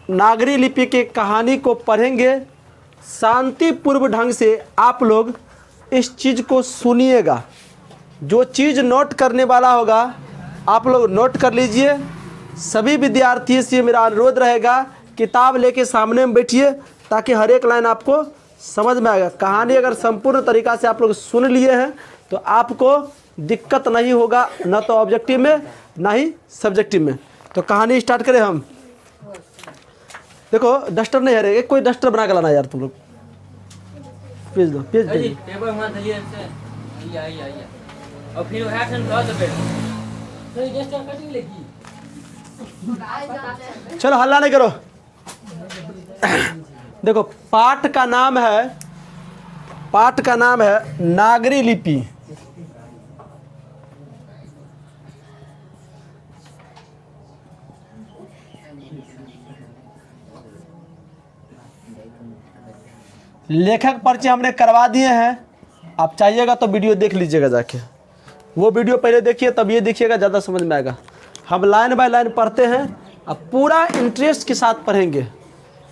देवनागरी लिपि की कहानी को पढ़ेंगे। शांतिपूर्व ढंग से आप लोग इस चीज़ को सुनिएगा। जो चीज़ नोट करने वाला होगा आप लोग नोट कर लीजिए। सभी विद्यार्थियों से मेरा अनुरोध रहेगा, किताब लेके सामने में बैठिए ताकि हर एक लाइन आपको समझ में आएगा। कहानी अगर संपूर्ण तरीक़ा से आप लोग सुन लिए हैं तो आपको दिक्कत नहीं होगा, ना तो ऑब्जेक्टिव में ना ही सब्जेक्टिव में। तो कहानी स्टार्ट करें हम। देखो डस्टर नहीं है, कोई डस्टर बना के लाना यार तुम लोग। पेज दो, पेज दो। पेपर वहां धरिए से आइए और फिर एक्शन कर दो। तो डस्टर कटिंग लेगी। चलो हल्ला नहीं करो। देखो पाठ का नाम है नागरी लिपि। लेखक परिचय हमने करवा दिए हैं। आप चाहिएगा तो वीडियो देख लीजिएगा जाके। वो वीडियो पहले देखिए तब ये देखिएगा, ज़्यादा समझ में आएगा। हम लाइन बाय लाइन पढ़ते हैं, अब पूरा इंटरेस्ट के साथ पढ़ेंगे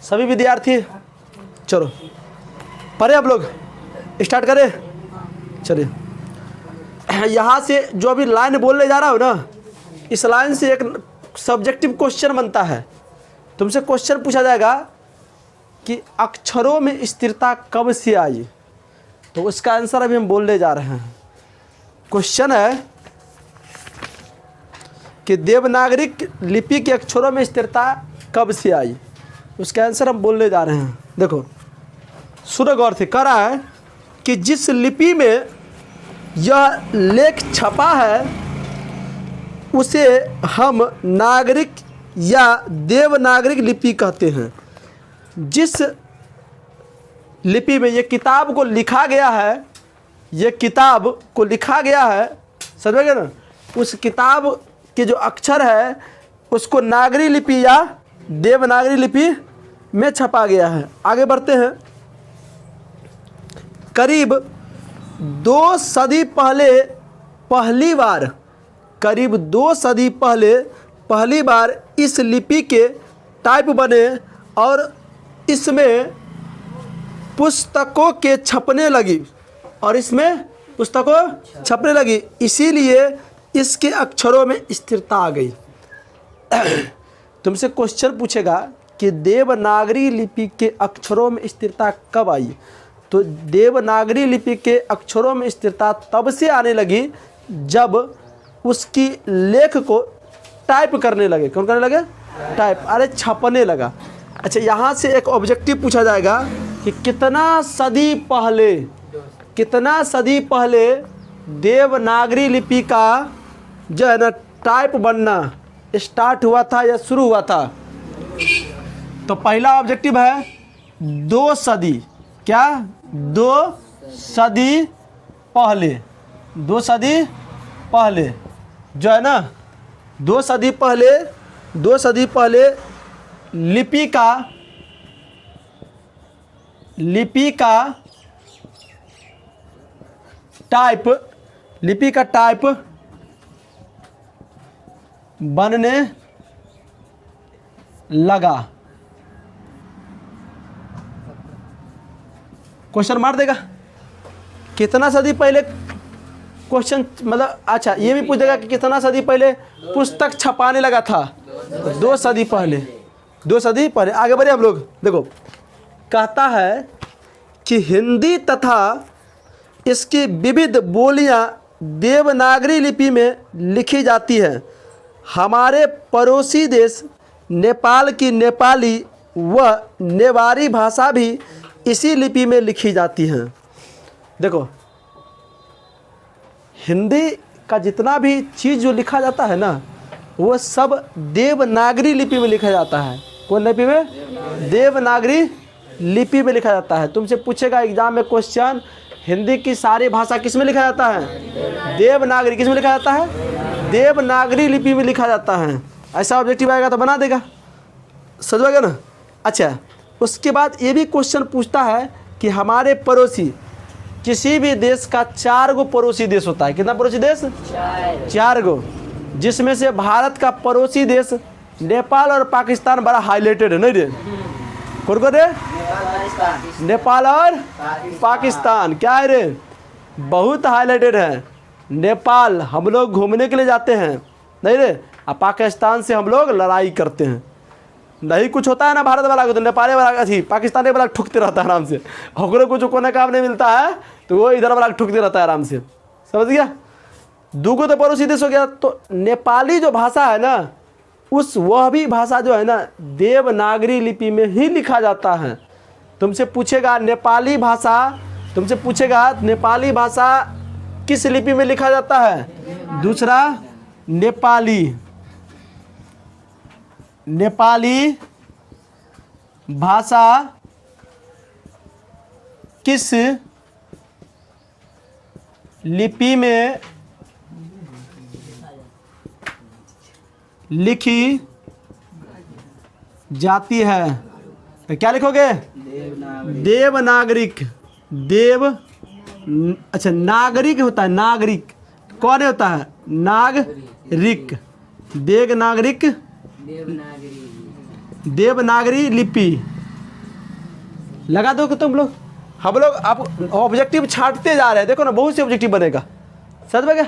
सभी विद्यार्थी। चलो पढ़े आप लोग, स्टार्ट करें। चलिए यहाँ से जो अभी लाइन बोलने जा रहा हूँ ना, इस लाइन से एक सब्जेक्टिव क्वेश्चन बनता है। तुमसे क्वेश्चन पूछा जाएगा कि अक्षरों में स्थिरता कब से आई, तो उसका आंसर अभी हम बोलने जा रहे हैं। क्वेश्चन है कि देवनागरी लिपि के अक्षरों में स्थिरता कब से आई, उसका आंसर हम बोलने जा रहे हैं। देखो सुनो गौर से। कह रहा है कि जिस लिपि में यह लेख छपा है उसे हम नागरिक या देवनागरिक लिपि कहते हैं। जिस लिपि में ये किताब को लिखा गया है, समझ गए ना, उस किताब के जो अक्षर है उसको नागरी लिपि या देवनागरी लिपि में छपा गया है। आगे बढ़ते हैं। करीब 2 सदी पहले पहली बार इस लिपि के टाइप बने और इसमें पुस्तकों के छपने लगी इसीलिए इसके अक्षरों में स्थिरता आ गई। तुमसे क्वेश्चन पूछेगा कि देवनागरी लिपि के अक्षरों में स्थिरता कब आई, तो देवनागरी लिपि के अक्षरों में स्थिरता तब से आने लगी जब उसकी लेख को टाइप करने लगे। कौन करने लगे? टाइप, अरे छपने लगा। अच्छा यहाँ से एक ऑब्जेक्टिव पूछा जाएगा कि कितना सदी पहले देवनागरी लिपि का जो है ना टाइप बनना स्टार्ट हुआ था या शुरू हुआ था। तो पहला ऑब्जेक्टिव है 2 सदी। क्या? 2 सदी पहले जो है ना 2 सदी पहले लिपि का टाइप बनने लगा। क्वेश्चन मार देगा कितना सदी पहले। क्वेश्चन मतलब अच्छा ये भी पूछेगा कि कितना सदी पहले पुस्तक छपाने लगा था। 2 सदी पहले। आगे बढ़े हम लोग। देखो कहता है कि हिंदी तथा इसकी विविध बोलियां देवनागरी लिपि में लिखी जाती हैं। हमारे पड़ोसी देश नेपाल की नेपाली व नेवारी भाषा भी इसी लिपि में लिखी जाती हैं। देखो हिंदी का जितना भी चीज़ जो लिखा जाता है ना वो सब देवनागरी लिपि में लिखा जाता है। कौन लिपि में? देवनागरी लिपि में लिखा जाता है। तुमसे पूछेगा एग्जाम में क्वेश्चन, हिंदी की सारी भाषा किस में लिखा जाता है? देवनागरी। किस में लिखा जाता है? देवनागरी लिपि में लिखा जाता है। ऐसा ऑब्जेक्टिव आएगा तो बना देगा, समझोगे ना। अच्छा उसके बाद ये भी क्वेश्चन पूछता है कि हमारे पड़ोसी किसी भी देश का 4 गो पड़ोसी देश होता है। कितना पड़ोसी देश? 4 गो, जिसमें से भारत का पड़ोसी देश नेपाल और पाकिस्तान बड़ा हाईलाइटेड है नहीं रे? कौन कौन रे? नेपाल और पाकिस्तान क्या है रे? बहुत हाईलाइटेड है। नेपाल हम लोग घूमने के लिए जाते हैं नहीं रे, और पाकिस्तान से हम लोग लड़ाई करते हैं। नहीं कुछ होता है ना भारत वाला को तो नेपाली वाला थी पाकिस्तानी वाला ठुकते रहता है आराम से, और कुछ कोने काम नहीं मिलता है तो वो इधर वाला ठुकते रहता है आराम से, समझ गया? दूगो तो पड़ोसी देश हो गया। तो नेपाली जो भाषा है ना, उस वह भी भाषा जो है ना देवनागरी लिपि में ही लिखा जाता है। तुमसे पूछेगा नेपाली भाषा, तुमसे पूछेगा नेपाली भाषा किस लिपि में लिखा जाता है? दूसरा नेपाली, नेपाली भाषा किस लिपि में लिखी जाती है? तो क्या लिखोगे? देवनागरिक। देव अच्छा नागरिक होता है, नागरिक कौन होता है? नागरिक। देवनागरिक, देवनागरी लिपि लगा दो कि तुम लोग, हम लोग आप ऑब्जेक्टिव छांटते जा रहे हैं। देखो ना बहुत से ऑब्जेक्टिव बनेगा, समझ में गया?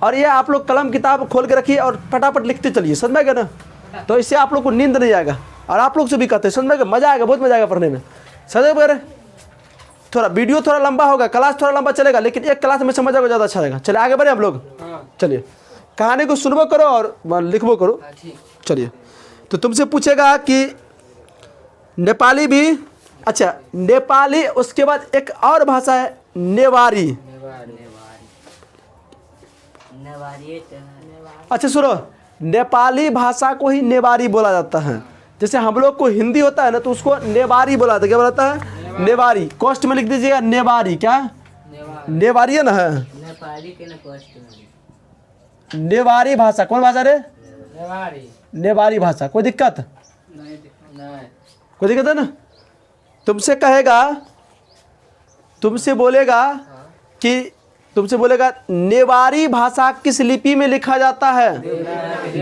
और ये आप लोग कलम किताब खोल के रखिए और फटाफट लिखते चलिए, समझ में गया ना? तो इससे आप लोग को नींद नहीं आएगा, और आप लोग से भी कहते हैं, समझ में गया? मज़ा आएगा, बहुत मज़ा आएगा पढ़ने में, समझ में? थोड़ा वीडियो थोड़ा लंबा होगा, क्लास थोड़ा लंबा चलेगा, लेकिन एक क्लास में समझ आएगा ज़्यादा अच्छा रहेगा। चलिए आगे बढ़े हम लोग। चलिए कहानी को सुनबो करो और लिखबो करो। चलिए तो तुमसे पूछेगा कि नेपाली भी, अच्छा नेपाली, उसके बाद एक और भाषा है नेवारी। अच्छा सुनो, नेपाली भाषा को ही नेवारी बोला जाता है। जैसे हम लोग को हिंदी होता है ना तो उसको नेवारी बोला जाता है। क्या बोला जाता है? नेवारी। कॉस्ट में लिख दीजिएगा नेवारी। क्या नेवारी है ना? है नेवारी भाषा। कौन भाषा रे? नेवारी भाषा। कोई दिक्कत? कोई दिक्कत है ना? तुमसे कहेगा, तुमसे बोलेगा कि, तुमसे बोलेगा नेवारी भाषा किस लिपि में लिखा जाता है?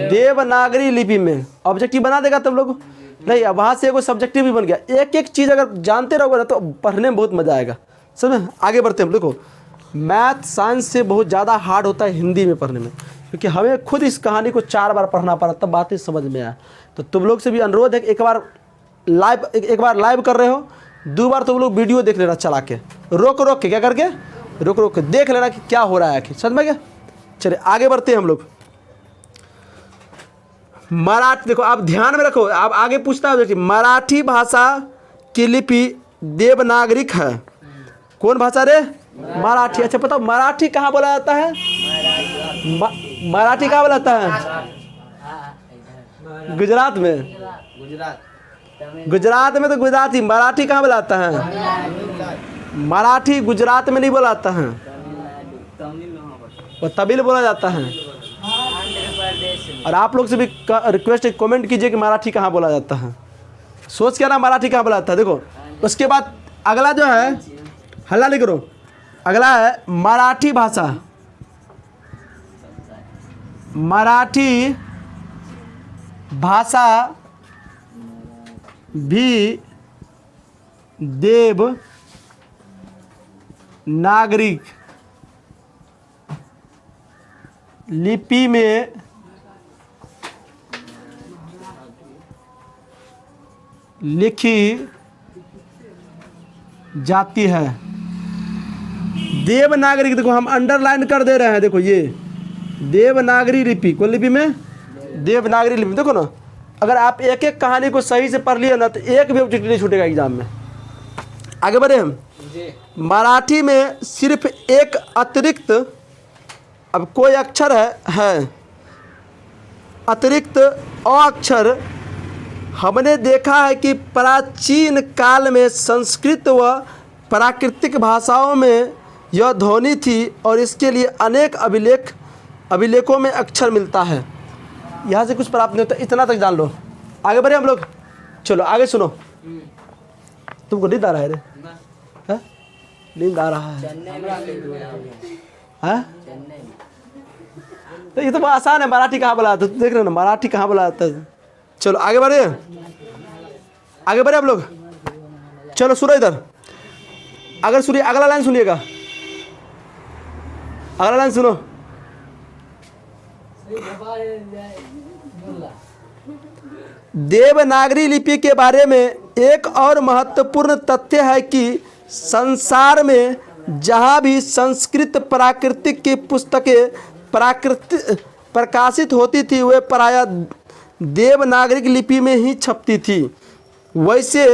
देवनागरी लिपि में। ऑब्जेक्टिव बना देगा तुम लोग? नहीं, अब वहाँ से कोई सब्जेक्टिव भी बन गया। एक एक चीज़ अगर जानते रहोगे ना तो पढ़ने में बहुत मज़ा आएगा, समझे? आगे बढ़ते हैं। देखो मैथ साइंस से बहुत ज़्यादा हार्ड होता है हिंदी में पढ़ने में, क्योंकि हमें खुद इस कहानी को 4 बार पढ़ना पड़ा तब बातें समझ में आया। तो तुम लोग से भी अनुरोध है कि एक बार लाइव कर रहे हो, 2 बार तुम लोग वीडियो देख लेना चला के, रोक रोक के, क्या करके रोक रोक के देख लेना कि क्या हो रहा है आखिर, समझ में गया? चलिए आगे बढ़ते हैं हम लोग। मराठी, देखो आप ध्यान में रखो, आप आगे पूछता है देखिए, मराठी भाषा की लिपि देवनागरिक है। कौन भाषा रे? मराठी। अच्छा बताओ मराठी कहाँ बोला जाता है? मराठी कहाँ बोला जाता है? गुजरात में। गुजरात में तो गुजराती। मराठी कहाँ बोला जाता है? मराठी गुजरात में नहीं बोला जाता है, वो तमिल बोला जाता है। और आप लोग से भी रिक्वेस्ट है, कमेंट कीजिए कि मराठी कहाँ बोला जाता है। सोच के ना मराठी कहाँ बोला जाता है। देखो उसके बाद अगला जो है, हल्ला नहीं करो, अगला है मराठी भाषा। मराठी भाषा भी देव नागरिक लिपि में लिखी जाती है। देवनागरी, देखो हम अंडरलाइन कर दे रहे हैं, देखो ये देवनागरी लिपि। कौन लिपि में? देवनागरी लिपि। देखो ना, अगर आप एक एक कहानी को सही से पढ़ लिए ना तो एक भी ऑब्जेक्ट नहीं छूटेगा एग्जाम में। आगे बढ़े हम। मराठी में सिर्फ एक अतिरिक्त, अब कोई अक्षर है अतिरिक्त अ अक्षर। हमने देखा है कि प्राचीन काल में संस्कृत व प्राकृतिक भाषाओं में यह ध्वनि थी और इसके लिए अनेक अभिलेखों में अक्षर मिलता है। यहाँ से कुछ प्राप्त नहीं होता, इतना तक जान लो। आगे बढ़े हम लोग। चलो आगे सुनो। तुमको नींद आ रहा है रे? हाँ? नींद आ रहा है? हाँ? तो ये तो बहुत आसान है। मराठी कहाँ बोला जाता है? देख रहे हो ना, मराठी कहाँ बोला जाता है? चलो आगे बढ़े, आगे बढ़े आप लोग। चलो सुनो इधर, अगर सुनिए अगला लाइन सुनिएगा, अगला लाइन सुनो। देवनागरी लिपि के बारे में एक और महत्वपूर्ण तथ्य है कि संसार में जहाँ भी संस्कृत प्राकृतिक की पुस्तकें प्रकाशित होती थी वे प्रायः देवनागरिक लिपि में ही छपती थी। वैसे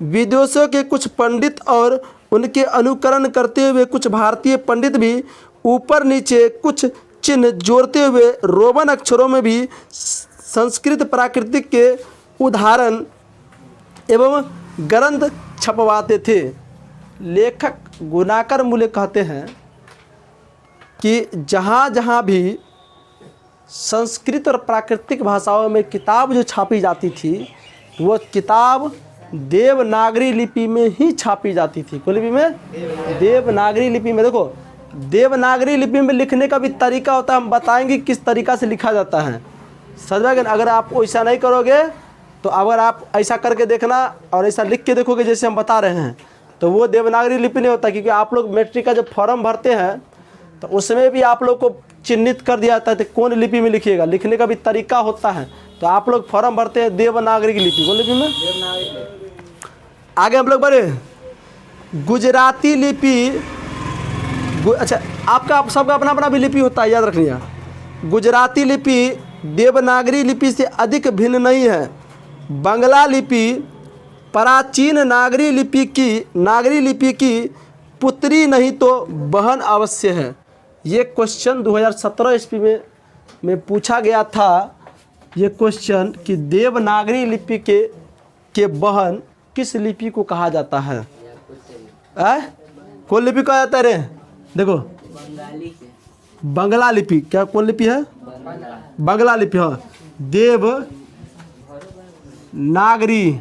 विदेशों के कुछ पंडित और उनके अनुकरण करते हुए कुछ भारतीय पंडित भी ऊपर नीचे कुछ चिन्ह जोड़ते हुए रोमन अक्षरों में भी संस्कृत प्राकृतिक के उदाहरण एवं ग्रंथ छपवाते थे। लेखक गुणाकर मूल्य कहते हैं कि जहाँ जहाँ भी संस्कृत और प्राकृतिक भाषाओं में किताब जो छापी जाती थी वो किताब देवनागरी लिपि में ही छापी जाती थी। कौन लिपि में? देवनागरी लिपि में। देखो देवनागरी लिपि में लिखने का भी तरीका होता है, हम बताएंगे किस तरीका से लिखा जाता है। समझ गए? अगर आप वैसा नहीं करोगे तो अगर आप ऐसा करके देखना और ऐसा लिख के देखोगे जैसे हम बता रहे हैं तो वो देवनागरी लिपि नहीं होता। क्योंकि आप लोग मैट्रिक का जब फॉर्म भरते हैं तो उसमें भी आप लोग को चिन्हित कर दिया जाता है तो कौन लिपि में लिखिएगा, लिखने का भी तरीका होता है। तो आप लोग फॉर्म भरते हैं देवनागरी लिपि, कौन लिपि में? आगे हम लोग बढ़े, गुजराती लिपि। अच्छा आपका सबका अपना अपना भी लिपि होता है, याद रखिएगा। गुजराती लिपि देवनागरी लिपि से अधिक भिन्न नहीं है। बांग्ला लिपि प्राचीन नागरी लिपि की पुत्री नहीं तो बहन अवश्य है। ये क्वेश्चन 2017 ईस्वी में पूछा गया था। ये क्वेश्चन कि देवनागरी लिपि के बहन किस लिपि को कहा जाता है? कौन लिपि कहा जाता है रे? देखो बांग्ला लिपि। क्या कौन लिपि है? बांग्ला लिपि। हाँ, देव नागरी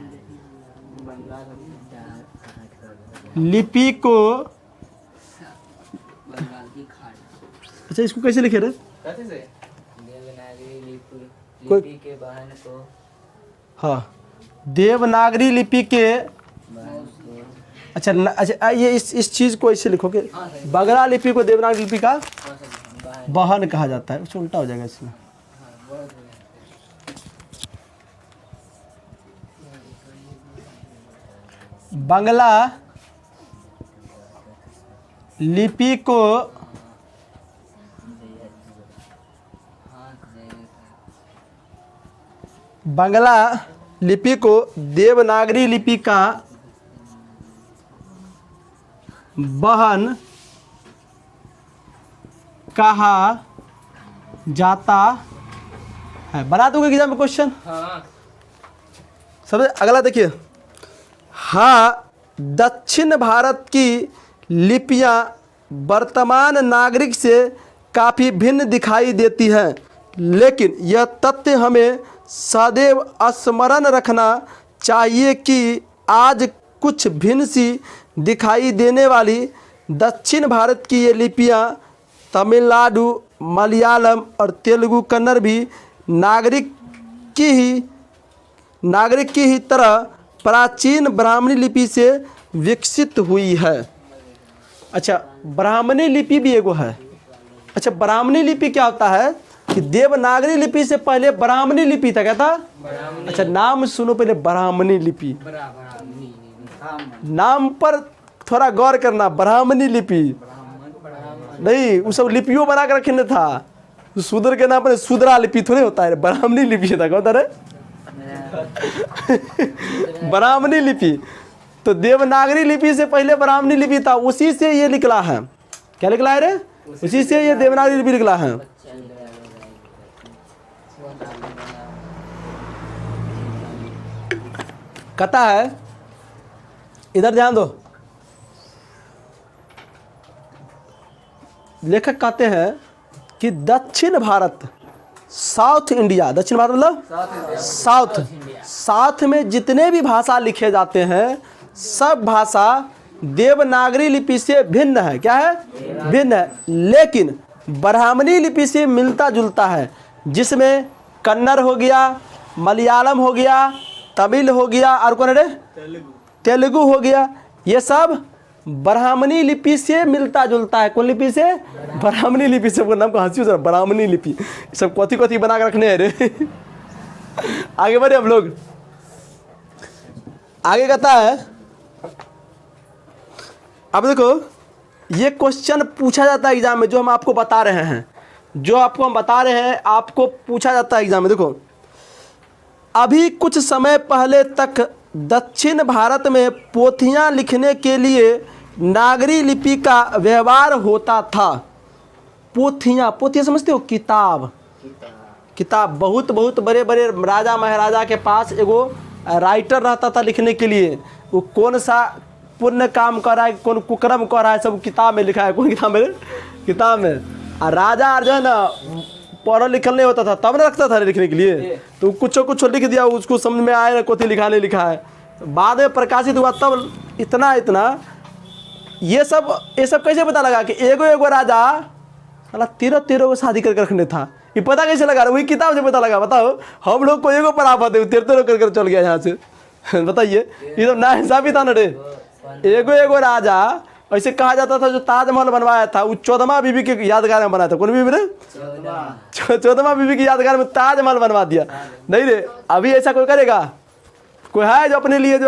लिपि को, अच्छा इसको कैसे लिखे रे? देवनागरी लिपि के बहन को, हाँ देवनागरी लिपि के, अच्छा ये इस चीज़ को ऐसे लिखोगे, बांग्ला लिपि को देवनागरी लिपि का बहन कहा जाता है। उससे उल्टा हो जाएगा इसमें। बांग्ला लिपि को देवनागरी लिपि का बहन कहा जाता है। बना दोगे एग्जाम में क्वेश्चन? हाँ। समझे? अगला देखिए, हाँ दक्षिण भारत की लिपियां वर्तमान नागरिक से काफ़ी भिन्न दिखाई देती हैं, लेकिन यह तथ्य हमें सदैव स्मरण रखना चाहिए कि आज कुछ भिन्न सी दिखाई देने वाली दक्षिण भारत की ये लिपियां तमिलनाडु, मलयालम और तेलुगु कन्नड़ भी नागरिक की ही तरह प्राचीन ब्राह्मणी लिपि से विकसित हुई है। अच्छा ब्राह्मणी लिपि भी एगो है। अच्छा ब्राह्मणी लिपि क्या होता है कि देवनागरी लिपि से पहले ब्राह्मणी लिपि था। क्या था? अच्छा नाम सुनो पहले, ब्राह्मणी लिपि। नाम पर थोड़ा गौर करना। ब्राह्मणी लिपि नहीं, वो सब लिपियों बना कर रखे था। शूद्र के नाम पर शूद्रा लिपि थोड़े होता है, ब्राह्मणी लिपि था। क्या होता है? ब्राह्मणी लिपि। तो देवनागरी लिपि से पहले ब्राह्मणी लिपि था, उसी से ये निकला है। क्या निकला है रे? उसी से ये देवनागरी लिपि निकला है। कहता है, इधर ध्यान दो, लेखक कहते हैं कि दक्षिण भारत, साउथ इंडिया, दक्षिण भारत मतलब साउथ में जितने भी भाषा लिखे जाते हैं सब भाषा देवनागरी लिपि से भिन्न है। क्या है? भिन्न है, लेकिन ब्राह्मणी लिपि से मिलता जुलता है, जिसमें कन्नड़ हो गया, मलयालम हो गया, तमिल हो गया, और कौन है तेलुगु हो गया। ये सब ब्राह्मणी लिपि से मिलता जुलता है। कौन लिपि से? ब्राह्मणी लिपि से। वो नाम को हंसी सर, ब्राह्मणी लिपि। सब कथी कथी बना के रखने हैं रे। आगे बढ़े हम लोग। आगे कहता है, अब देखो ये क्वेश्चन पूछा जाता है एग्जाम में, जो हम आपको बता रहे हैं, जो आपको हम बता रहे हैं, आपको पूछा जाता है एग्जाम में। देखो, अभी कुछ समय पहले तक दक्षिण भारत में पोथियां लिखने के लिए नागरी लिपि का व्यवहार होता था। पोथियां, पोथियां समझते हो? किताब, किताब। बहुत बहुत बड़े बड़े राजा महाराजा के पास एगो राइटर रहता था लिखने के लिए। वो कौन सा पुण्य काम कर रहा है, कौन कुकर्म कर रहा है, सब किताब में लिखा है। कौन किताब में? किताब में। और राजा जो है ना, पढ़ा लिखल नहीं होता था, तब ना रखता था लिखने के लिए। तो कुछ लिख दिया, उसको समझ में आया ना कोथी लिखा नहीं लिखा है। बाद में प्रकाशित हुआ तब इतना ये सब कैसे पता लगा कि एगो राजा साला 13 को शादी करके रखने था? ये पता कैसे लगा? वही किताब से पता लगा। बताओ, हम लोग को एगो पराफत है, 13 कर चल गया यहाँ से। बताइए, ये तो ना हिसाबी था ना रे। एगो राजा, ऐसे कहा जाता था जो ताजमहल बनवाया था वो 14वां बीबी के यादगार में बनाया था। कौन बीबी रे? 14वां बीबी की यादगार में ताजमहल बनवा दिया। नहीं रे, अभी ऐसा कोई करेगा? कोई है जो अपने लिए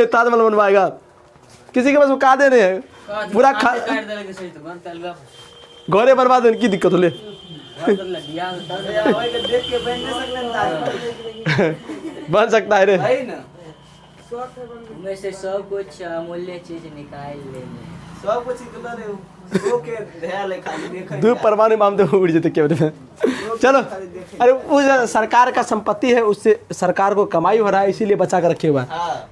ताजमहल बनवाएगा? किसी के पास का देने हैं पूरा घरे बनवा देने की दिक्कत हो ले। बन सकता है रे। में से सब कुछ अमूल्य चीज निकाल लेने, सब कुछ इतना रे वो के ध्यान खाली देखे दो परमाणु मामले में उड़ जाते क्या में। चलो, अरे वो सरकार का संपत्ति है, उससे सरकार को कमाई हो रहा है, इसीलिए बचा कर रखे हुआ है।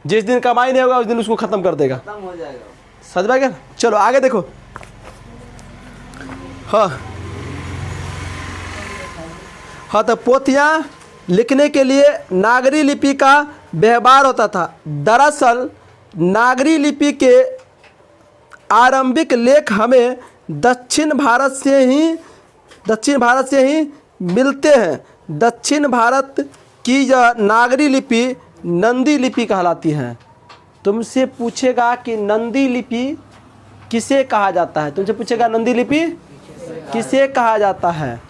जिस दिन कमाई नहीं होगा उस दिन उसको खत्म कर देगा, खत्म हो जाएगा। सच बात है। चलो आगे देखो। हाँ, तो पोथियाँ लिखने के लिए नागरी लिपि का व्यवहार होता था। दरअसल नागरी लिपि के आरंभिक लेख हमें दक्षिण भारत से ही मिलते हैं। दक्षिण भारत की यह नागरी लिपि नंदी लिपि कहलाती है। तुमसे पूछेगा कि नंदी लिपि किसे कहा जाता है? तुमसे पूछेगा नंदी लिपि किसे कहा जाता है?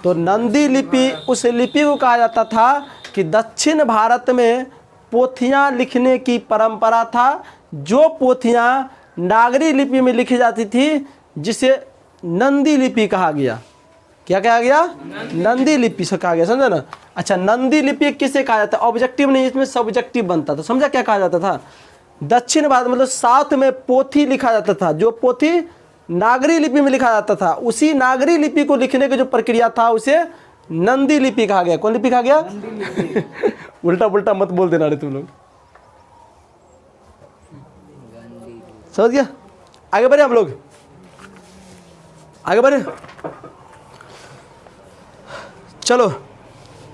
तो नंदी लिपि उस लिपि को कहा जाता था कि दक्षिण भारत में पोथियाँ लिखने की परंपरा था। जो पोथियाँ नागरी लिपि में लिखी जाती थी जिसे नंदी लिपि कहा गया। क्या कहा गया? नंदी लिपि से कहा गया, समझा ना। अच्छा, नंदी लिपि किसे कहा जाता है? ऑब्जेक्टिव नहीं, इसमें सब्जेक्टिव बनता था। समझा क्या कहा जाता था? दक्षिण भारत मतलब साउथ में पोथी लिखा जाता था, जो पोथी नागरी लिपि में लिखा जाता था, उसी नागरी लिपि को लिखने की जो प्रक्रिया था उसे नंदी लिपि कहा गया। कौन लिपि कहा गया? उल्टा पुल्टा मत बोल देना रे तुम लोग, समझ गया? आगे बढ़े हम लोग, आगे बढ़े। चलो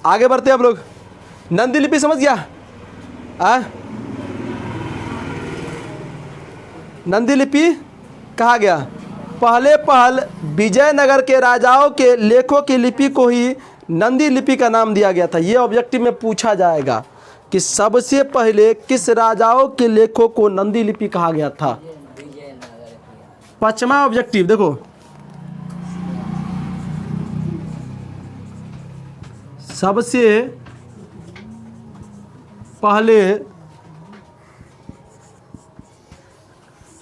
आगे बढ़ते हैं हम लोग। नंदी लिपि समझ गया? नंदी लिपि कहा गया। पहल विजयनगर के राजाओं के लेखों की लिपि को ही नंदी लिपि का नाम दिया गया था। ये ऑब्जेक्टिव में पूछा जाएगा कि सबसे पहले किस राजाओं के लेखों को नंदी लिपि कहा गया था। 5वां ऑब्जेक्टिव देखो, सबसे पहले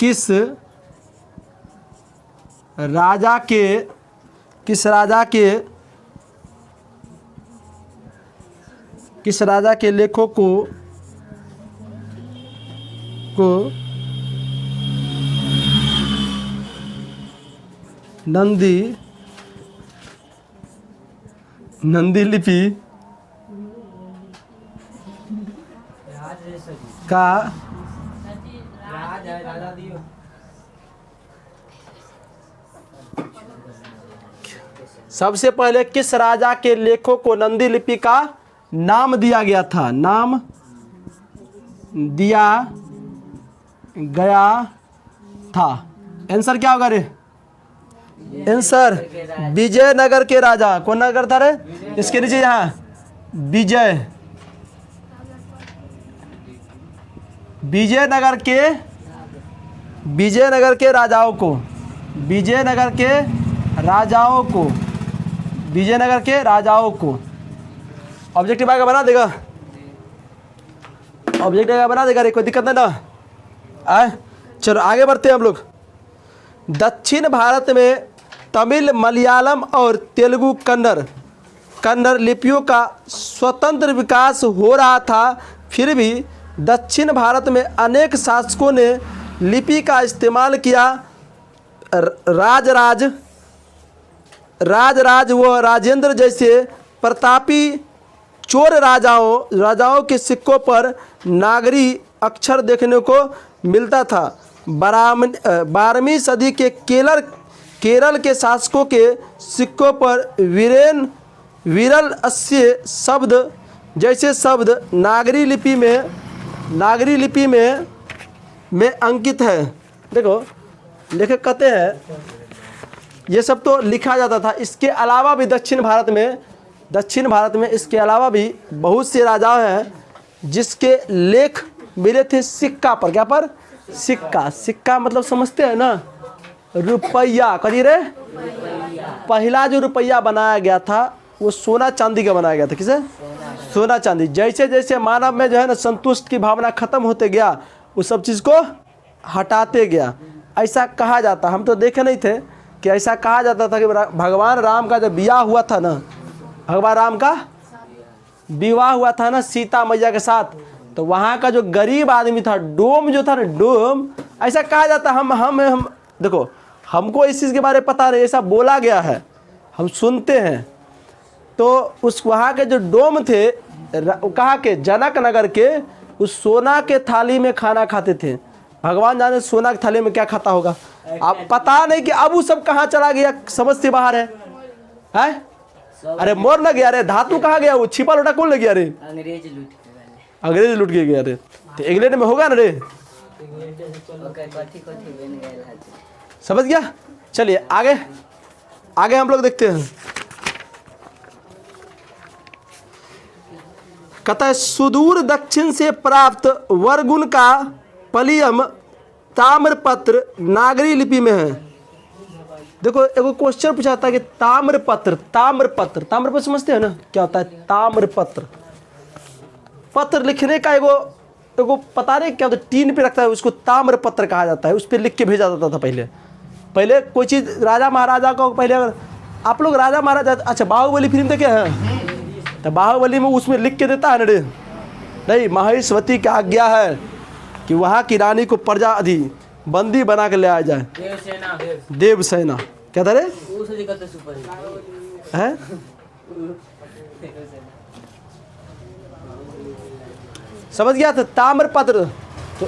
किस राजा के लेखों को नंदी लिपि का सबसे पहले किस राजा के लेखों को नंदी लिपि का नाम दिया गया था? नाम दिया गया था। आंसर क्या होगा रे? आंसर विजयनगर के राजा। कौन नगर था रे? इसके नीचे यहाँ विजय विजयनगर के राजाओं को, विजयनगर के राजाओं को ऑब्जेक्टिव आगे बना देगा, ऑब्जेक्टिव आगे बना देगा रे, कोई दिक्कत नहीं ना आए। चलो आगे बढ़ते हैं हम लोग। दक्षिण भारत में तमिल, मलयालम और तेलुगु, कन्नड़ लिपियों का स्वतंत्र विकास हो रहा था, फिर भी दक्षिण भारत में अनेक शासकों ने लिपि का इस्तेमाल किया। राजराज व राजेंद्र जैसे प्रतापी चोर राजाओं के सिक्कों पर नागरी अक्षर देखने को मिलता था। 12वीं सदी के केरल के शासकों के सिक्कों पर विरल अस्य शब्द जैसे शब्द नागरी लिपि में अंकित है। देखो लेखक कहते हैं ये सब तो लिखा जाता था। इसके अलावा भी दक्षिण भारत में इसके अलावा भी बहुत से राजा हैं जिसके लेख मिले थे सिक्का पर। क्या पर? सिक्का मतलब समझते हैं ना, रुपया। कहिए रे, पहला जो रुपया बनाया गया था वो सोना चांदी का बनाया गया था। किसे? सोना चांदी। जैसे जैसे मानव में जो है ना संतुष्ट की भावना खत्म होते गया, वो सब चीज़ को हटाते गया। ऐसा कहा जाता, हम तो देखे नहीं थे कि ऐसा कहा जाता था कि भगवान राम का जब विवाह हुआ था ना, भगवान राम का विवाह हुआ था ना सीता मैया के साथ, तो वहाँ का जो गरीब आदमी था, डोम जो था ना, डोम, ऐसा कहा जाता। हम देखो, हमको इस चीज़ के बारे में पता नहीं, ऐसा बोला गया है, हम सुनते हैं। तो उस वहाँ के जो डोम थे, कहा के जनक नगर के, उस सोना के थाली में खाना खाते थे। भगवान जाने सोना की थाली में क्या खाता होगा। अब पता नहीं कि अब वो सब कहाँ चला गया, समझ से बाहर है। अरे मोर न गया रे, धातु कहाँ गया, वो छिपा लोटा कौन ले गया रे? अंग्रेज लूट के गया रे। तो इंग्लैंड में होगा ना रे, समझ गया। चलिए आगे हम लोग देखते हैं। कहता है सुदूर दक्षिण से प्राप्त वर्गुन का पलियम ताम्रपत्र नागरी लिपि में है। देखो एगो क्वेश्चन पूछा था कि ताम्रपत्र समझते हैं ना क्या होता है? ताम्रपत्र, पत्र लिखने का एगो पता नहीं क्या होता है, टीन पे रखता है, उसको ताम्रपत्र कहा जाता है। उस पर लिख के भेजा जाता था पहले कोई चीज़ राजा महाराजा को। पहले अगर आप लोग राजा महाराजा, अच्छा बाहुबली फिल्म देखे हैं, तो बाहुबली में उसमें लिख के देता है ना, नहीं महेशवती की आज्ञा है कि वहाँ की रानी को प्रजा बंदी बना के ले आया जाए। देवसेना क्या था रे? है समझ गया था। ताम्रपत्र तो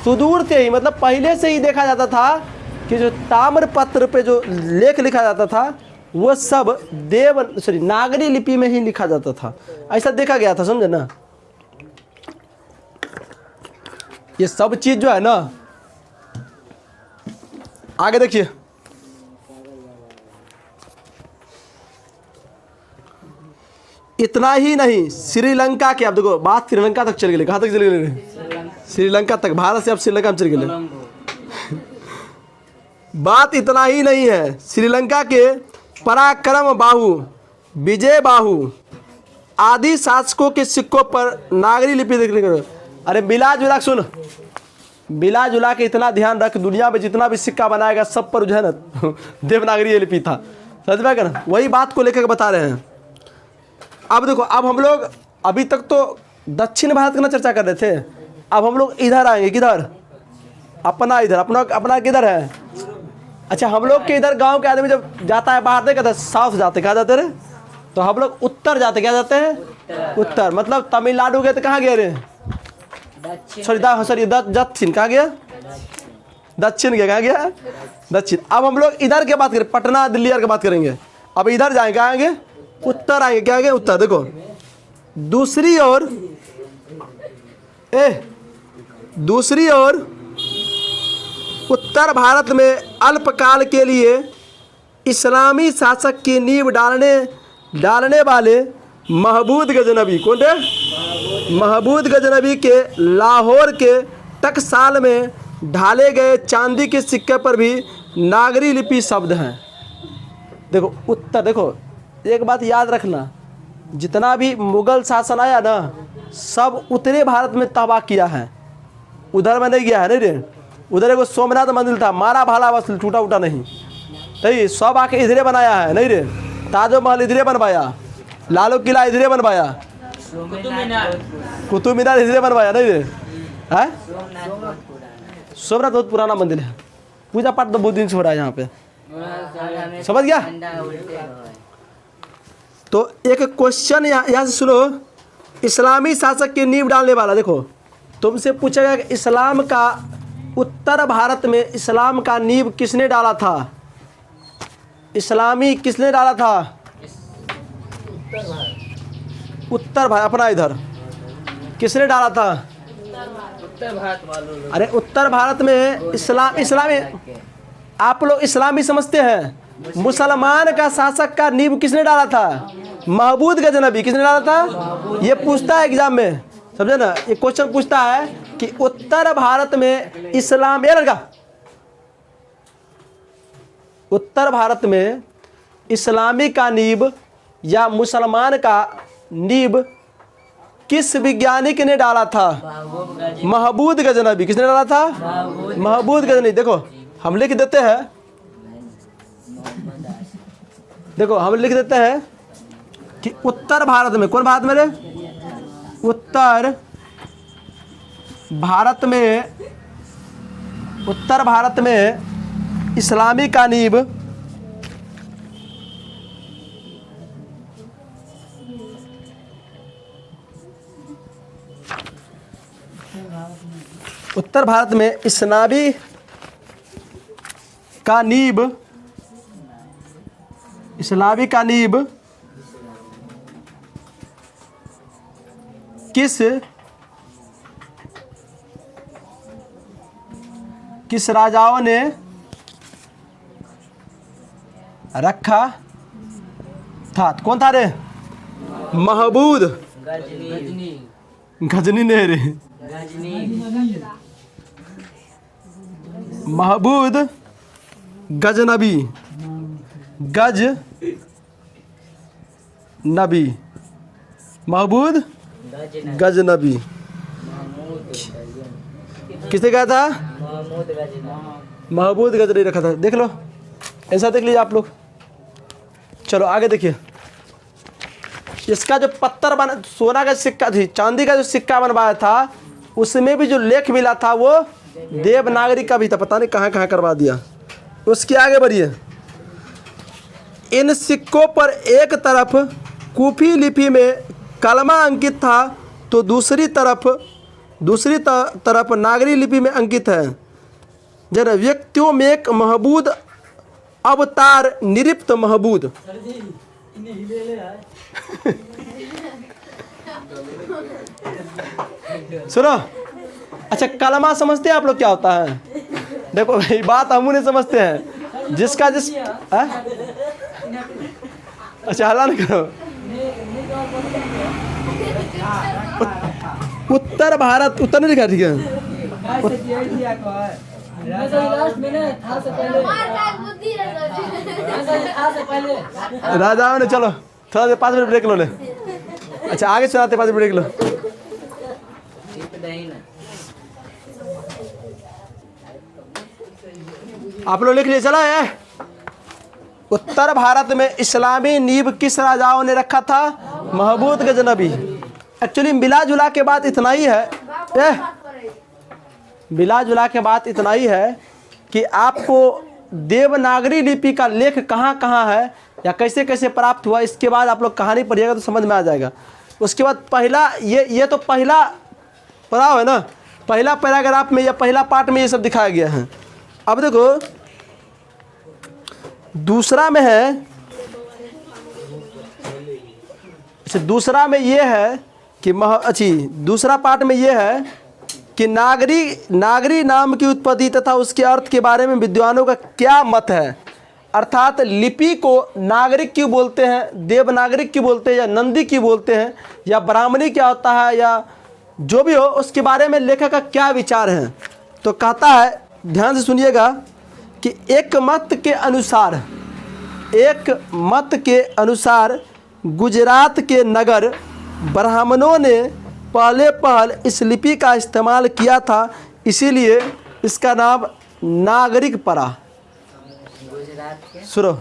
सुदूर से ही, मतलब पहले से ही देखा जाता था कि जो ताम्रपत्र पे जो लेख लिखा जाता था वो सब नागरी लिपि में ही लिखा जाता था। ऐसा देखा गया था, समझे ना। ये सब चीज जो है ना, आगे देखिए। इतना ही नहीं, श्रीलंका के, अब देखो बात श्रीलंका तक चल गई। कहाँ तक चल गई? श्रीलंका तक। भारत से अब श्रीलंका में चल गए। बात इतना ही नहीं है, श्रीलंका के पराक्रम बाहु, विजय बाहु आदि शासकों के सिक्कों पर नागरी लिपि देखने को। अरे मिला जुला सुन, मिला जुला के इतना ध्यान रख, दुनिया में जितना भी सिक्का बनाएगा सब पर जो है ना देवनागरी लिपि था। समझ में ना, वही बात को लेकर बता रहे हैं। अब देखो, अब हम लोग अभी तक तो दक्षिण भारत का ना चर्चा कर रहे थे, अब हम लोग इधर आएंगे। किधर? अपना किधर है? अच्छा, हम लोग के इधर गांव के आदमी जब जाता है बाहर, नहीं कहते साउथ जाते, क्या जाते रे? तो हम लोग उत्तर जाते, क्या जाते हैं? उत्तर मतलब तमिलनाडु गए तो कहाँ गए रे? सॉरी दक्षिण। कहाँ गया? दक्षिण गया। कहाँ गया? दक्षिण। अब हम लोग इधर की बात करें, पटना दिल्ली की बात करेंगे। अब इधर जाएंगे, आएंगे उत्तर, आएंगे क्या आएंगे? उत्तर। देखो दूसरी ओर उत्तर भारत में अल्पकाल के लिए इस्लामी शासक की नींव डालने वाले महमूद गजनबी, कौन थे? महमूद गजनबी के लाहौर के टकसाल में ढाले गए चांदी के सिक्के पर भी नागरी लिपि शब्द हैं। देखो उत्तर, देखो एक बात याद रखना, जितना भी मुगल शासन आया ना सब उत्तरी भारत में तबाह किया है, उधर में नहीं गया है। नहीं रे, उधर एगो सोमनाथ मंदिर था, मारा भाला बस, टूटा उटा नहीं, सही सब आके इधरे बनाया है। नहीं रे, ताजमहल इधरे बनवाया, लालू किला इधरे बनवाया, कुतुब मीनार इधरे बनवाया। नहीं रे, है सोमनाथ बहुत पुराना मंदिर है, पूजा पाठ तो बहुत दिन से हो रहा है यहाँ पे, समझ गया। तो एक क्वेश्चन यहाँ से सुनो, इस्लामी शासक की नींव डालने वाला, देखो तुमसे पूछेगा कि इस्लाम का उत्तर भारत में इस्लाम का नींव किसने डाला था? इस्लामी किसने डाला था? उत्तर भारत, अपना इधर किसने डाला था? उत्तर भारत वालों। अरे उत्तर भारत में इस्लामी आप लोग इस्लामी समझते हैं, मुसलमान का शासक का नींव किसने डाला था? महमूद गजनबी। किसने डाला था? ये पूछता है एग्जाम में, समझे ना, ये क्वेश्चन पूछता है कि उत्तर भारत में इस्लाम, ये लड़का, उत्तर भारत में इस्लामी का नींव या मुसलमान का नींव किस वैज्ञानिक ने डाला था? महमूद गजनबी। किसने डाला था? महमूद गजनबी। देखो हम लिख देते हैं, देखो हम लिख देते हैं कि उत्तर भारत में, कौन भारत में रे? उत्तर भारत में, उत्तर भारत में इस्लामी का नींव उत्तर भारत में इस्लामी का नींव, इस्लामी का नींव किस राजाओं ने रखा था? कौन था रे? महमूद गजनी ने रे, महमूद गजनबी, गजनबी, महमूद गजनबी। किसने कहा था? महमूद गजनबी रखा था। देख लो, ऐसा देख लीजिए आप लोग। चलो आगे देखिए, इसका जो पत्थर बना, सोना का सिक्का थी, चांदी का जो सिक्का बनवाया था उसमें भी जो लेख मिला था वो देवनागरी का भी था, पता नहीं कहाँ कहाँ करवा दिया। उसके आगे बढ़िए, इन सिक्कों पर एक तरफ कूफी लिपि में कलमा अंकित था तो दूसरी तरफ नागरी लिपि में अंकित है। जरा व्यक्तियों में एक महमूद अवतार निरिप्त महमूद। सुनो, अच्छा कलमा समझते हैं आप लोग क्या होता है? देखो भाई बात हम नहीं समझते हैं, जिसका जिस अच्छा हल्ला नहीं करो। उत्तर भारत, उत्तर नहीं लिखा, ठीक है। राजाओं ने, चलो थोड़ा देर 5 मिनट ब्रेक लो ले। अच्छा आगे चलाते, 5 मिनट ब्रेक लो। आप लोग लिख लिए, चला है। उत्तर भारत में इस्लामी नींव किस राजाओं ने रखा था? महमूद गजनबी। एक्चुअली मिला जुला के बाद इतना ही है, मिला जुला के बाद इतना ही है कि आपको देवनागरी लिपि का लेख कहाँ कहाँ है या कैसे कैसे प्राप्त हुआ, इसके बाद आप लोग कहानी पढ़िएगा तो समझ में आ जाएगा। उसके बाद पहला ये तो पहला पढ़ाओ है ना, पहला पैराग्राफ में या पहला पार्ट में ये सब दिखाया गया है। अब देखो दूसरा में है, अच्छा दूसरा में ये है कि दूसरा पार्ट में ये है कि नागरी नाम की उत्पत्ति तथा उसके अर्थ के बारे में विद्वानों का क्या मत है। अर्थात लिपि को नागरिक क्यों बोलते हैं, देवनागरिक क्यों बोलते हैं, या नंदी क्यों बोलते हैं, या ब्राह्मणी क्या होता है, या जो भी हो उसके बारे में लेखक का क्या विचार है। तो कहता है, ध्यान से सुनिएगा कि एक मत के अनुसार गुजरात के नगर ब्राह्मणों ने पहल इस लिपि का इस्तेमाल किया था, इसीलिए इसका नाम नागरिक पड़ा। गुजरात के सुनो,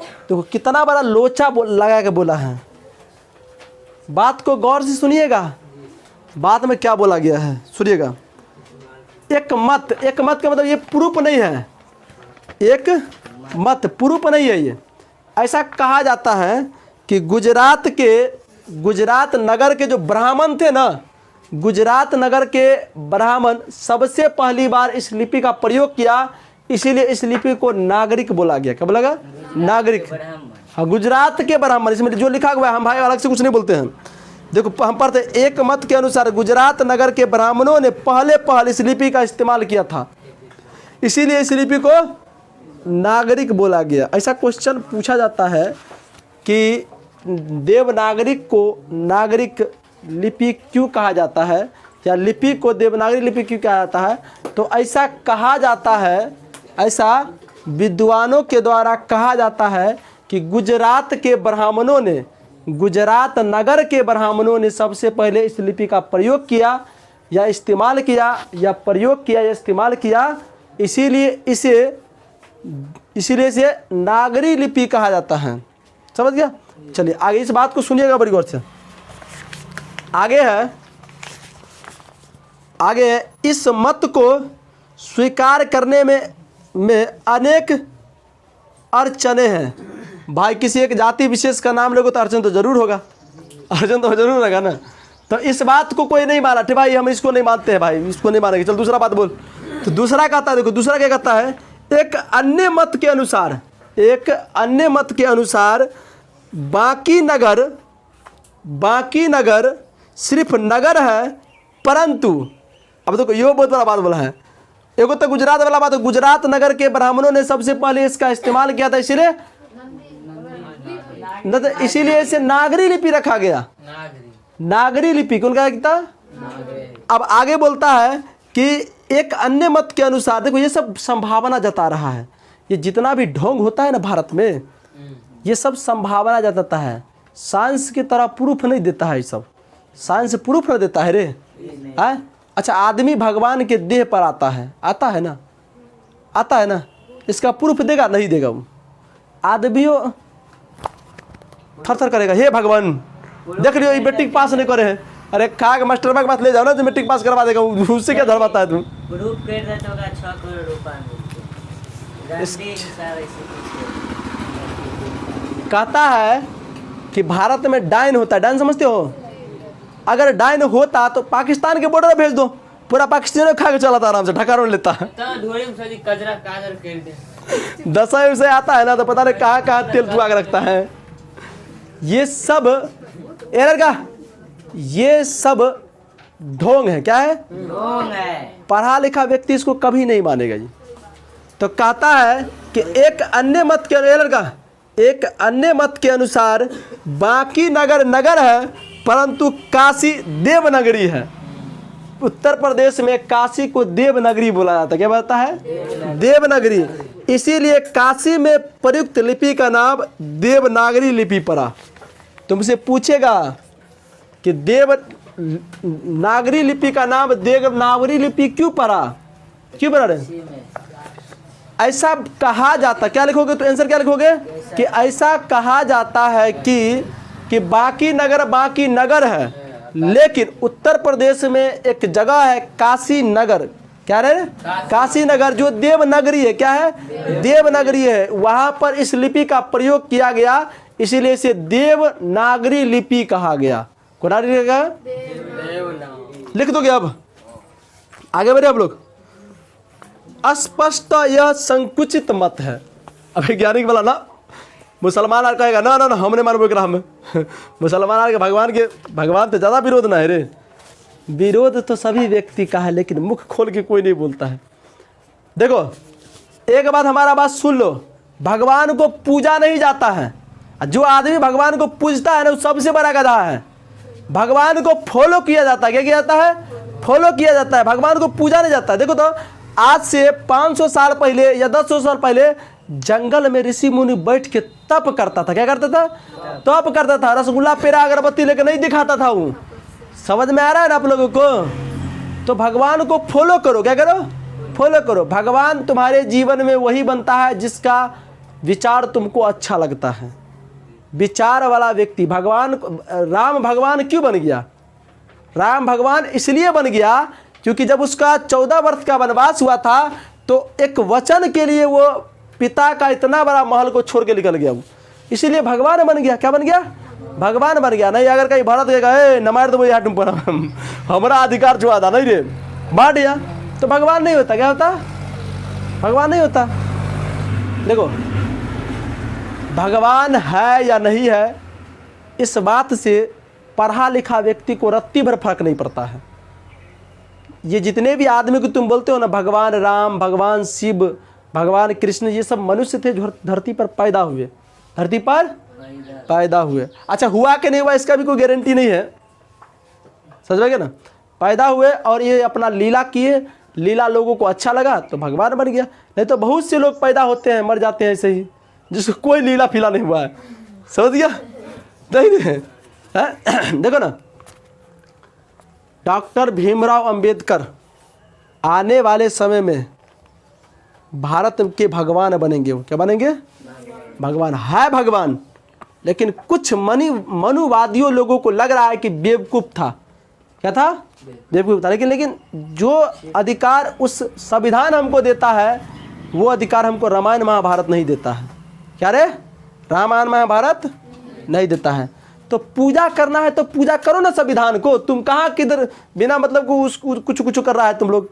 देखो कितना बड़ा लोचा लगा के बोला है। बात को गौर से सुनिएगा, बात में क्या बोला गया है सुनिएगा। एक मत का मतलब ये प्रूफ नहीं है, एक मत प्रूफ नहीं है। ये ऐसा कहा जाता है कि गुजरात नगर के जो ब्राह्मण थे ना, गुजरात नगर के ब्राह्मण सबसे पहली बार इस लिपि का प्रयोग किया, इसीलिए इस लिपि को नागरिक बोला गया। क्या बोला गया? नागरिक। हाँ, गुजरात के ब्राह्मण, इसमें जो लिखा हुआ है, हम भाई अलग से कुछ नहीं बोलते हैं। देखो हम पढ़ते, एक मत के अनुसार गुजरात नगर के ब्राह्मणों ने पहले इस लिपि का इस्तेमाल किया था, इसीलिए इस लिपि को नागरिक बोला गया। ऐसा क्वेश्चन पूछा जाता है कि देवनागरिक को नागरिक लिपि क्यों कहा जाता है, या लिपि को देवनागरी लिपि क्यों कहा जाता है। तो ऐसा कहा जाता है, ऐसा विद्वानों के द्वारा कहा जाता है कि गुजरात नगर के ब्राह्मणों ने सबसे पहले इस लिपि का प्रयोग किया या इस्तेमाल किया, इसीलिए इसे नागरी लिपि कहा जाता है। समझ गया? चलिए आगे इस बात को सुनिएगा बड़ी गौर से। आगे है, इस मत को स्वीकार करने में अनेक अड़चने हैं। भाई किसी एक जाति विशेष का नाम लोगे तो अड़चन तो जरूर होगा, अड़चन तो जरूर रहेगा ना। तो इस बात को कोई नहीं माना, ठीक भाई हम इसको नहीं मानते हैं, भाई इसको नहीं मानेंगे, चल दूसरा बात बोल। तो दूसरा कहता है, देखो दूसरा क्या कहता है, एक अन्य मत के अनुसार बाकी नगर सिर्फ नगर है, परंतु अब देखो ये बहुत बड़ा बात बोला है। एगो तो गुजरात वाला बात है, गुजरात नगर के ब्राह्मणों ने सबसे पहले इसका इस्तेमाल किया था, इसीलिए इसे नागरी लिपि रखा गया। नागरी लिपि कौन कहा था? अब आगे बोलता है कि एक अन्य मत के अनुसार, देखो ये सब संभावना जता रहा है। ये जितना भी ढोंग होता है ना भारत में, ये सब संभावना जताता है, साइंस की तरह प्रूफ नहीं देता है। ये सब साइंस प्रूफ नहीं देता है रे। अच्छा, आदमी भगवान के देह पर आता है ना, इसका प्रूफ देगा? नहीं देगा। वो आदमियों थर करेगा, हे भगवान देख लियो ये मैट्रिक पास नहीं करे हैं, अरे खा के मास्टर के पास ले जाओ ना तो मैट्रिक पास करवा देगा, उससे क्या धर्माता है तुम? प्रूफ कर देते होगा 6 करोड़ रुपए कहता है कि भारत में डायन होता है। डायन समझते हो? अगर डायन होता तो पाकिस्तान के बॉर्डर भेज दो, पूरा पाकिस्तान खा के चलाता आराम से, ढका लेता है। दशा उसे आता है ना तो पता नहीं कहाँ तेल चुका के रखता है। ये सब ये सब ढोंग है। क्या है? ढोंग है। पढ़ा लिखा व्यक्ति इसको कभी नहीं मानेगा जी। तो कहता है कि एक अन्य मत के अनुसार बाकी नगर है, परंतु काशी देवनगरी है। उत्तर प्रदेश में काशी को देवनगरी बोला जाता है। क्या बोलता है? देवनगरी। इसीलिए काशी में प्रयुक्त लिपि का नाम देवनागरी लिपि पड़ा। तुमसे पूछेगा कि देवनागरी लिपि का नाम देवनागरी लिपि क्यों पड़ा, क्यों पड़ा रे? ऐसा कहा जाता, क्या लिखोगे तो आंसर क्या लिखोगे कि ऐसा कहा जाता है कि बाकी नगर है, लेकिन उत्तर प्रदेश में एक जगह है काशी नगर। क्या रे? काशी नगर जो देवनगरी है। क्या है? देवनगरी है। वहां पर इस लिपि का प्रयोग किया गया, इसीलिए इसे देवनागरी लिपि कहा गया। कौन लिखेगा? लिख दोगे? अब आगे बढ़े आप लोग। स्पष्ट यह संकुचित मत है। अब वैज्ञानिक वाला ना, मुसलमान आर कहेगा ना हमने मानबो एकरा हमें। मुसलमान आर के भगवान तो ज़्यादा विरोध ना है रे। विरोध तो सभी व्यक्ति का है, लेकिन मुख खोल के कोई नहीं बोलता है। देखो एक बात, हमारा बात सुन लो, भगवान को पूजा नहीं जाता है। जो आदमी भगवान को पूजता है ना, वो सबसे बड़ा गधा है। भगवान को फॉलो किया जाता है। क्या किया जाता है? फॉलो किया जाता है, भगवान को पूजा नहीं जाता है। देखो तो आज से 500 साल पहले या 1000 साल पहले जंगल में ऋषि मुनि बैठ के तप करता था। क्या करता था? तप करता था। रसगुल्ला पेड़ा अगरबत्ती लेकर नहीं दिखाता था वो। समझ में आ रहा है ना आप लोगों को? तो भगवान को फॉलो करो। क्या करो? फॉलो करो। भगवान तुम्हारे जीवन में वही बनता है जिसका विचार तुमको अच्छा लगता है। विचार वाला व्यक्ति भगवान, राम भगवान क्यों बन गया? राम भगवान इसलिए बन गया क्योंकि जब उसका 14 वर्ष का वनवास हुआ था तो एक वचन के लिए वो पिता का इतना बड़ा महल को छोड़ के निकल गया वो, इसलिए भगवान बन गया। क्या बन गया? भगवान बन गया। नहीं अगर कहीं भरत गए नमार तो बोलिए तुम पर हमारा अधिकार छुआ था नहीं रे बांट दिया तो भगवान नहीं होता। क्या होता? भगवान नहीं होता। देखो भगवान है या नहीं है इस बात से पढ़ा लिखा व्यक्ति को रत्ती भर फर्क नहीं पड़ता है। ये जितने भी आदमी को तुम बोलते हो ना, भगवान राम, भगवान शिव, भगवान कृष्ण, ये सब मनुष्य थे जो धरती पर पैदा हुए, धरती पर पैदा हुए। अच्छा हुआ कि नहीं हुआ इसका भी कोई गारंटी नहीं है, समझ गए ना? पैदा हुए और ये अपना लीला किए, लीला लोगों को अच्छा लगा तो भगवान बन गया। नहीं तो बहुत से लोग पैदा होते हैं मर जाते हैं ऐसे ही, जिसको कोई लीला फीला नहीं हुआ है। समझ गया? नहीं देखो ना, डॉक्टर भीमराव अंबेडकर आने वाले समय में भारत के भगवान बनेंगे। वो क्या बनेंगे? भगवान है भगवान। लेकिन कुछ मनुवादियों लोगों को लग रहा है कि बेवकूफ़ था। क्या था? बेवकूफ़ था। लेकिन जो अधिकार उस संविधान हमको देता है वो अधिकार हमको रामायण महाभारत नहीं देता है। क्या रे? रामायण महाभारत नहीं देता है। तो पूजा करना है तो पूजा करो ना संविधान को। तुम कहाँ किधर बिना मतलब को उसको कुछ कर रहा है तुम लोग?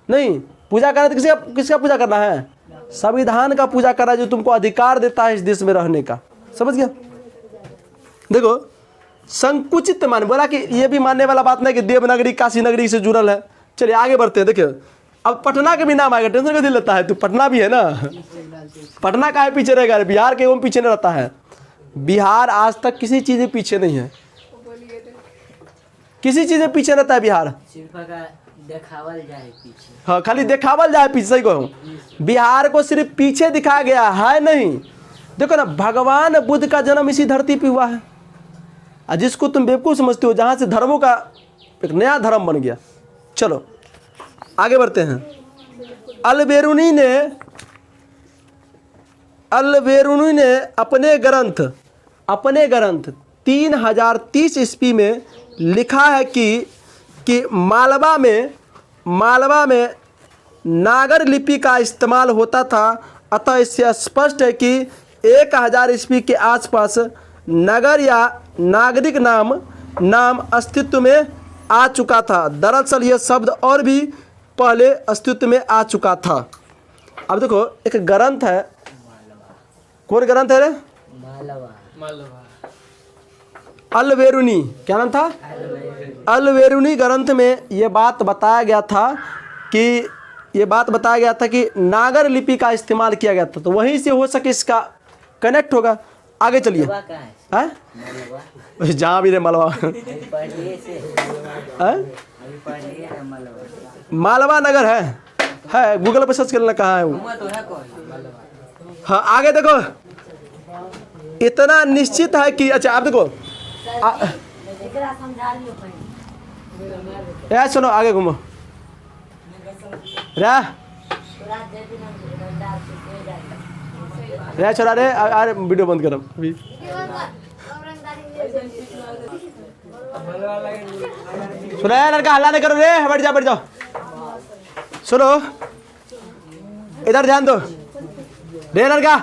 नहीं, पूजा करना है तो किसका पूजा करना है? संविधान का पूजा करना है जो तुमको अधिकार देता है इस देश में रहने का। समझ गया? देखो संकुचित मान बोला कि ये भी मानने वाला बात नहीं कि देवनगरी काशी नगरी से जुड़ल है। चलिए आगे बढ़ते हैं। देखिए अब पटना के भी नाम आएगा, टेंशन क्यों लेता है? तू पटना भी है ना, पटना का है पीछे रहेगा? बिहार के वो पीछे नहीं रहता है। बिहार आज तक किसी चीज़ में पीछे नहीं है, किसी चीज़ में पीछे रहता है बिहार। सिर्फ देखावल जाए पीछे। हाँ खाली देखावल जाए पीछे। सही कहूँ, बिहार को सिर्फ पीछे दिखाया गया है नहीं। देखो ना भगवान बुद्ध का जन्म इसी धरती पे हुआ है। और जिसको तुम बेवकूफ़ समझते हो, जहाँ से धर्मों का एक नया धर्म बन गया। चलो आगे बढ़ते हैं। अलबेरुनी ने अपने ग्रंथ 3030 ईस्वी में लिखा है कि मालवा में नागर लिपि का इस्तेमाल होता था। अतः इससे स्पष्ट है कि 1000 ईस्वी के आसपास नगर या नागरिक नाम अस्तित्व में आ चुका था। दरअसल यह शब्द और भी पहले अस्तित्व में आ चुका था। अब देखो एक ग्रंथ है, कौन ग्रंथ है रे? अलबेरुनी। क्या नाम था? अलबेरुनी ग्रंथ में ये बात बताया गया था कि नागर लिपि का इस्तेमाल किया गया था। तो वहीं से हो सके इसका कनेक्ट होगा। आगे चलिए। हैं? जहाँ भी रे मलवा मालवा नगर है गूगल पर सर्च कर लेना कहाँ है वो। हाँ आगे देखो, इतना निश्चित है कि अच्छा आप देखो यार सुनो, आगे घूमो रे छोड़ा रे, अरे वीडियो बंद करो अभी। सुनो यार लड़का, हल्ला नहीं करो रे, बैठ जाओ। सुनो इधर ध्यान दो रे लड़का।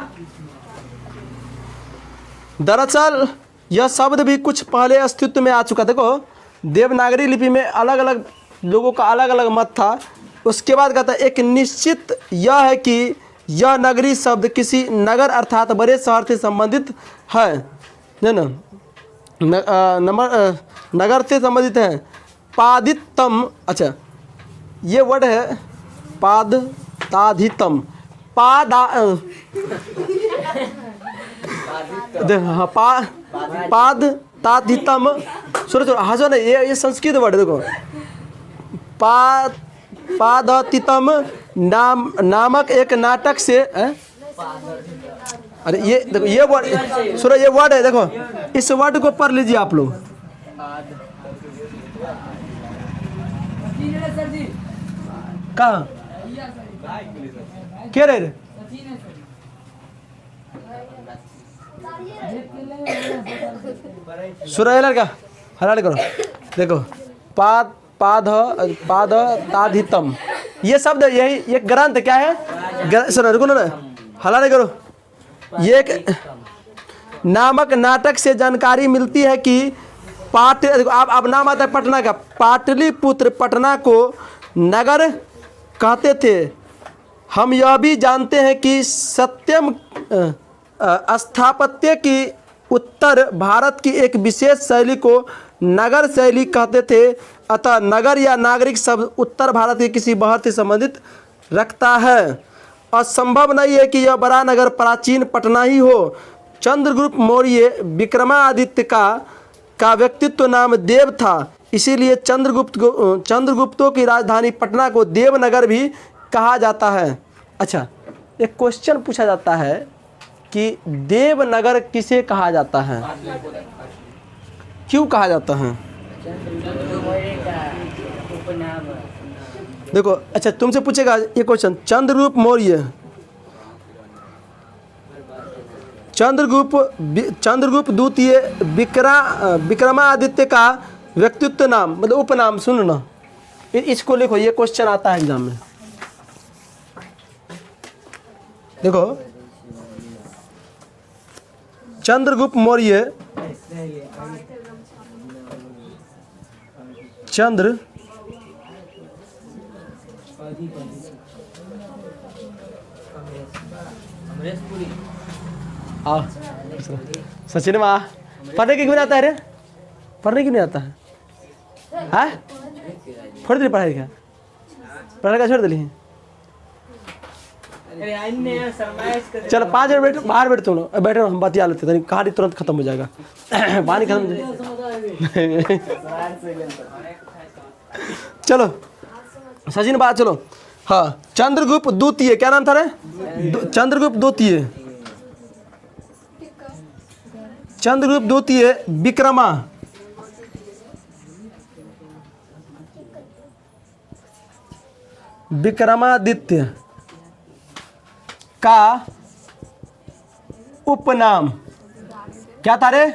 दरअसल यह शब्द भी कुछ पहले अस्तित्व में आ चुका। देखो देवनागरी लिपि में अलग अलग लोगों का अलग अलग मत था। उसके बाद कहता है एक निश्चित यह है कि यह नगरी शब्द किसी नगर अर्थात बड़े शहर से संबंधित है ना, नगर से संबंधित है। पादितम, अच्छा ये वर्ड है पादताधितम, ताधितम, सुनो सुनो, हंसो नहीं, ये संस्कृत वर्ड देखो, पादतितम नामक एक नाटक से अरे ये देखो, ये वर्ड सुनो, ये वर्ड है देखो, इस वर्ड को पढ़ लीजिए आप लोग। कहाँ क्या रे सुरैलर का हलाल करो, देखो पाद ताधितम, ये शब्द यही ये ग्रंथ क्या है, सुनो रुको ना, हलाल करो। ये एक नामक नाटक से जानकारी मिलती है कि आप नाम आता है पटना का, पाटलिपुत्र पटना को नगर कहते थे। हम यह भी जानते हैं कि सत्यम स्थापत्य की उत्तर भारत की एक विशेष शैली को नगर शैली कहते थे। अतः नगर या नागरिक शब्द उत्तर भारत के किसी शहर से संबंधित रखता है। असंभव नहीं है कि यह बड़ा नगर प्राचीन पटना ही हो। चंद्रगुप्त मौर्य विक्रमादित्य का व्यक्तित्व नाम देव था, इसीलिए चंद्रगुप्तों की राजधानी पटना को देवनगर भी कहा जाता है। अच्छा, एक क्वेश्चन पूछा जाता है कि देवनगर किसे कहा जाता है, क्यों कहा जाता है? देखो, अच्छा तुमसे पूछेगा ये क्वेश्चन, चंद्रगुप्त मौर्य, चंद्रगुप्त द्वितीय विक्रमादित्य का व्यक्तित्व नाम मतलब उपनाम, सुनो ना, इसको लिखो, ये क्वेश्चन आता है एग्जाम में। देखो, चंद्रगुप्त मौर्य सचिन माँ पढ़ने की क्यों नहीं आता है रे, पढ़ने क्यों नहीं आता है? हाँ छोड़ दिली पढ़ाई का, पढ़ाई का छोड़ दिली। चलो 5 मिनट बैठो, बाहर बैठो तुम लोग, बैठो हम बतिया लेते हैं, कहानी तुरंत खत्म हो जाएगा। पानी खत्म हो जाएगा। चलो सचिन बात, चलो हाँ, चंद्रगुप्त द्वितीय, क्या नाम था रे? चंद्रगुप्त द्वितीय, चंद्रगुप्त द्वितीय विक्रमादित्य का उपनाम क्या था रे?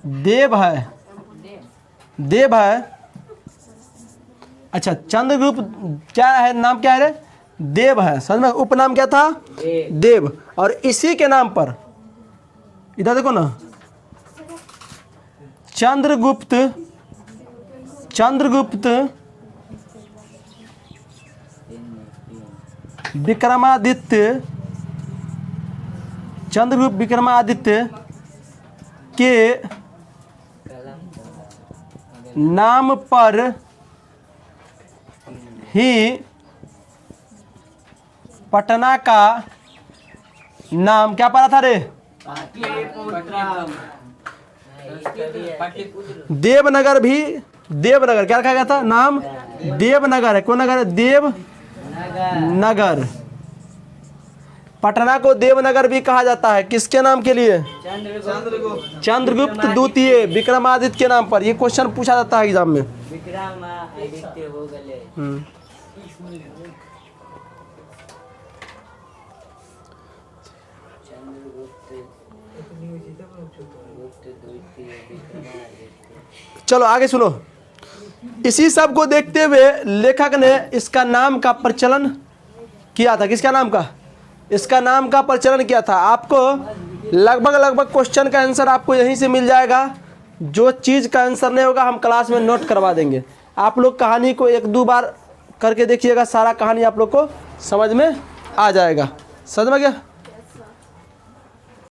देव है, देव है। अच्छा, चंद्रगुप्त क्या है, नाम क्या है रे? देव है, समझ में? उपनाम क्या था? देव। और इसी के नाम पर इधर देखो ना, चंद्रगुप्त विक्रमादित्य, चंद्रगुप्त विक्रमादित्य के नाम पर ही पटना का नाम क्या पड़ा था रे? देवनगर भी, देवनगर क्या रखा गया था नाम? देवनगर है। कौन नगर है? देवनगर। पटना को देवनगर भी कहा जाता है, किसके नाम के लिए? चंद्रगुप्त द्वितीय विक्रमादित्य के नाम पर। ये क्वेश्चन पूछा जाता है एग्जाम में। विक्रमादित्य हो गए। चलो आगे सुनो। इसी सब को देखते हुए लेखक ने इसका नाम का प्रचलन किया था। किसका नाम का? इसका नाम का प्रचलन किया था। आपको लगभग क्वेश्चन का आंसर आपको यहीं से मिल जाएगा। जो चीज़ का आंसर नहीं होगा हम क्लास में नोट करवा देंगे। आप लोग कहानी को 1-2 बार करके देखिएगा, सारा कहानी आप लोग को समझ में आ जाएगा। समझ में गया?